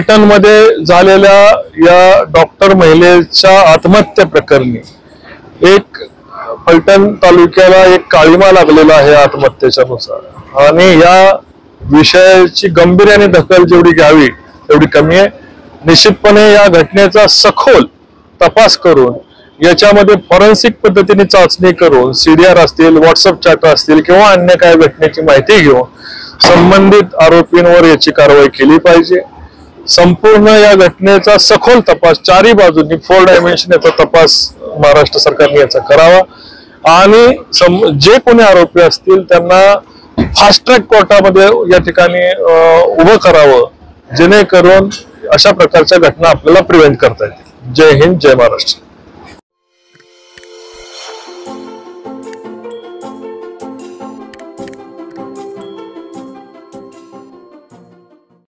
फलटण मध्ये झालेल्या या डॉक्टर महिलेच्या आत्महत्या प्रकरणी एक फलटण तालुक्याला एक काळिमा लागलेला आहे आत्महत्येच्या नुसार, आणि या विषयाची गांभीर्याने दखल जेवढी घ्यावी तेवढी कमी आहे। निश्चितपणे या घटनेचा सखोल तपास करून याच्यामध्ये फॉरेन्सिक पद्धतीने चाचणी करून सीडीआर असतील, व्हॉट्सअप चॅट असतील किंवा अन्य काही घटनेची माहिती घेऊन संबंधित आरोपींवर याची कारवाई केली पाहिजे। संपूर्ण या घटनेचा सखोल तपास चारही बाजूंनी 4 डायमेन्शन याचा तपास महाराष्ट्र सरकारने याचा करावा आणि जे कोणी आरोपी असतील त्यांना फास्ट ट्रॅक कोर्टामध्ये या ठिकाणी उभं करावं, जेणेकरून अशा प्रकारच्या घटना आपल्याला प्रिव्हेंट करता येतील। जय हिंद, जय महाराष्ट्र।